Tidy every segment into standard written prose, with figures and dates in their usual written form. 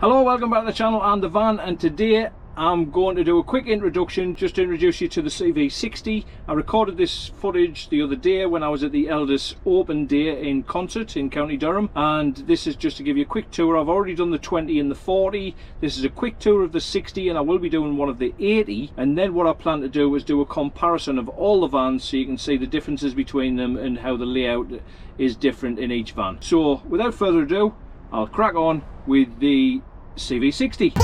Hello, welcome back to the channel and the van, and today I'm going to do a quick introduction just to introduce you to the CV60. I recorded this footage the other day when I was at the Elddis Open Day in Concert in County Durham, and this is just to give you a quick tour. I've already done the 20 and the 40. This is a quick tour of the 60, and I will be doing one of the 80, and then what I plan to do is do a comparison of all the vans so you can see the differences between them and how the layout is different in each van. So without further ado, I'll crack on with the CV60.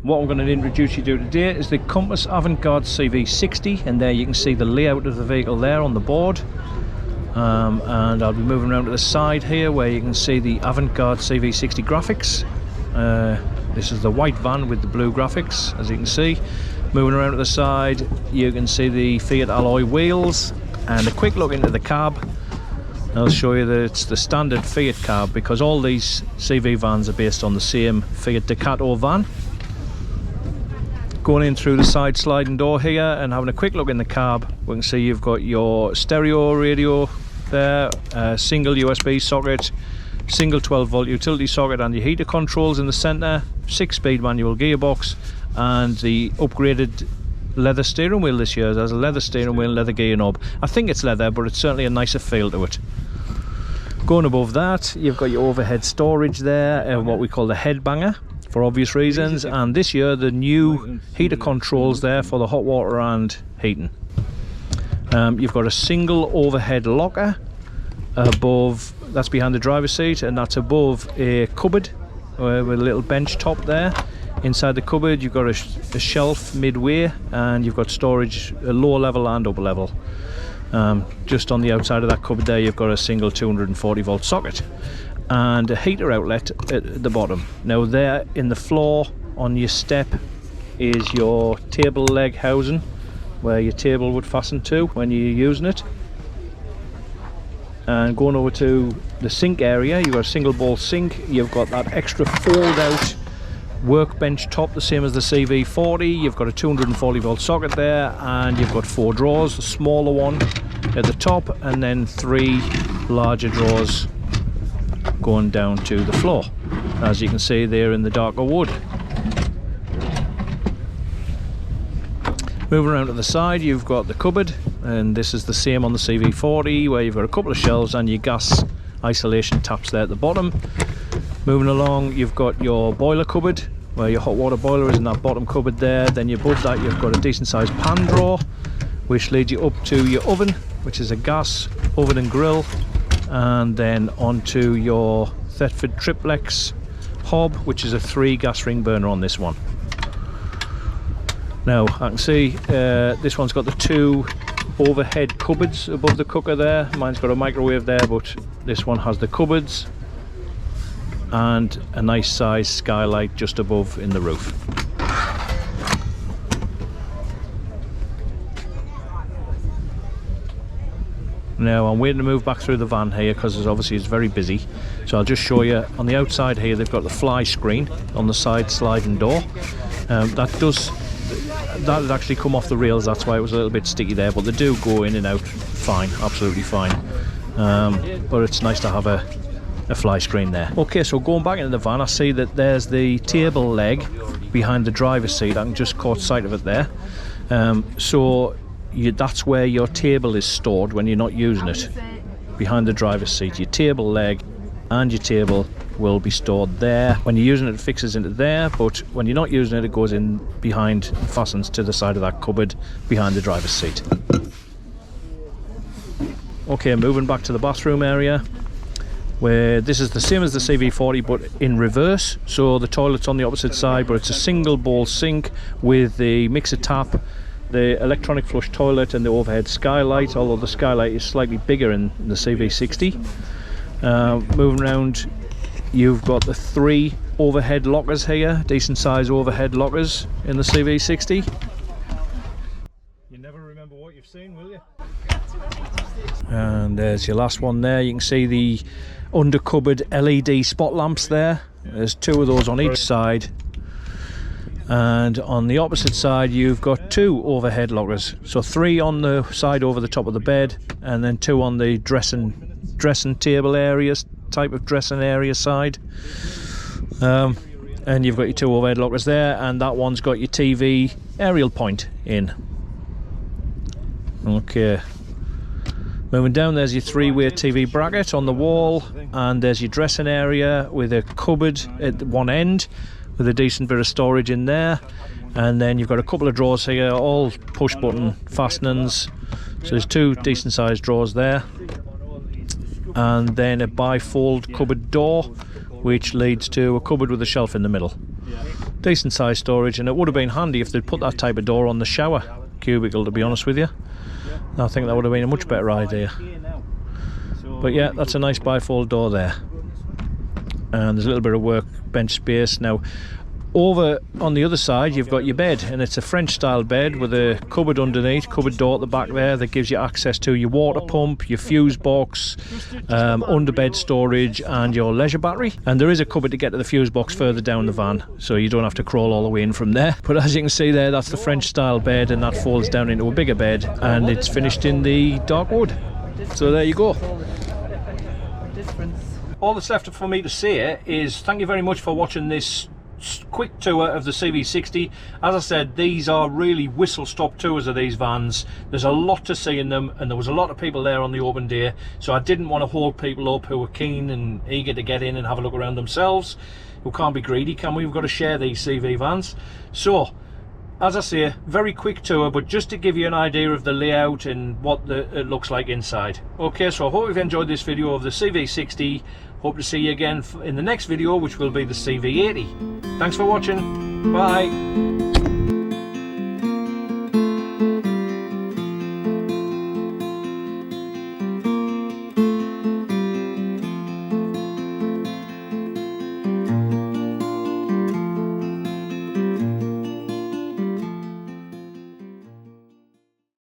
What I'm going to introduce you to today is the Compass Avant-Garde CV60, and there you can see the layout of the vehicle there on the board. And I'll be moving around to the side here where you can see the Avant-Garde CV60 graphics. This is the white van with the blue graphics, as you can see. Moving around to the side, you can see the Fiat alloy wheels, and a quick look into the cab. I'll show you that it's the standard Fiat cab because all these CV vans are based on the same Fiat Ducato van. Going in through the side sliding door here and having a quick look in the cab, we can see you've got your stereo radio there, single USB socket, single 12-volt utility socket, and your heater controls in the centre, 6-speed manual gearbox, and the upgraded leather steering wheel this year. There's a leather steering wheel, leather gear knob. I think it's leather, but it's certainly a nicer feel to it. Going above that, you've got your overhead storage there, what we call the headbanger, for obvious reasons, and this year the new heater controls there for the hot water and heating. You've got a single overhead locker above, that's behind the driver's seat, and that's above a cupboard with a little bench top there. Inside the cupboard you've got a shelf midway, and you've got storage lower level and upper level. Just on the outside of that cupboard there you've got a single 240-volt socket and a heater outlet at the bottom. Now there in the floor on your step is your table leg housing where your table would fasten to when you're using it. And going over to the sink area, you've got a single bowl sink, you've got that extra fold out workbench top, the same as the CV40. You've got a 240-volt socket there, and you've got 4 drawers, the smaller one at the top, and then 3 larger drawers going down to the floor, as you can see there in the darker wood. Moving around to the side, you've got the cupboard, and this is the same on the CV40 where you've got a couple of shelves and your gas isolation taps there at the bottom. Moving along, you've got your boiler cupboard where your hot water boiler is in that bottom cupboard there. Then above that you've got a decent sized pan drawer which leads you up to your oven, which is a gas oven and grill, and then onto your Thetford triplex hob, which is a 3 gas ring burner on this one. Now I can see this one's got the 2 overhead cupboards above the cooker there. Mine's got a microwave there, but this one has the cupboards and a nice size skylight just above in the roof. Now I'm waiting to move back through the van here because obviously it's very busy, so I'll just show you on the outside here. They've got the fly screen on the side sliding door. That had actually come off the rails, that's why it was a little bit sticky there, but they do go in and out fine, absolutely fine. But it's nice to have a fly screen there. Okay, so going back into the van, I see that there's the table leg behind the driver's seat. I can just caught sight of it there. That's where your table is stored when you're not using it, behind the driver's seat. Your table leg and your table will be stored there. When you're using it, it fixes into there, but when you're not using it, it goes in behind, fastens to the side of that cupboard behind the driver's seat. Okay, moving back to the bathroom area, where this is the same as the CV40 but in reverse. So the toilet's on the opposite side, but it's a single bowl sink with the mixer tap, the electronic flush toilet, and the overhead skylight, although the skylight is slightly bigger in the CV60. Moving around, you've got the 3 overhead lockers here, decent size overhead lockers in the CV60. You never remember what you've seen, will you? And there's your last one there. You can see the under cupboard LED spot lamps there. There's 2 of those on each side, and on the opposite side you've got 2 overhead lockers, so 3 on the side over the top of the bed, and then 2 on the dressing table areas type of dressing area side. And you've got your two overhead lockers there, and that one's got your TV aerial point in. Okay. Moving down, there's your three-way TV bracket on the wall, and there's your dressing area with a cupboard at one end with a decent bit of storage in there. And then you've got a couple of drawers here, all push button fastenings, so there's two decent sized drawers there, and then a bifold cupboard door which leads to a cupboard with a shelf in the middle. Decent sized storage, and it would have been handy if they'd put that type of door on the shower cubicle, to be honest with you. I think that would have been a much better idea. But yeah, that's a nice bifold door there, and there's a little bit of workbench space. Now over on the other side you've got your bed, and it's a French style bed with a cupboard underneath, cupboard door at the back there that gives you access to your water pump, your fuse box, underbed storage and your leisure battery. And there is a cupboard to get to the fuse box further down the van, so you don't have to crawl all the way in from there. But as you can see there, that's the French style bed, and that folds down into a bigger bed, and it's finished in the dark wood. So there you go. All that's left for me to say is thank you very much for watching this quick tour of the CV60. As I said, these are really whistle stop tours of these vans. There's a lot to see in them, and there was a lot of people there on the open day, so I didn't want to hold people up who were keen and eager to get in and have a look around themselves. We can't be greedy, can we? We've got to share these CV vans. So as I say, very quick tour, but just to give you an idea of the layout and what it looks like inside. Okay, so I hope you've enjoyed this video of the CV60. Hope to see you again in the next video, which will be the CV80. Thanks for watching. Bye.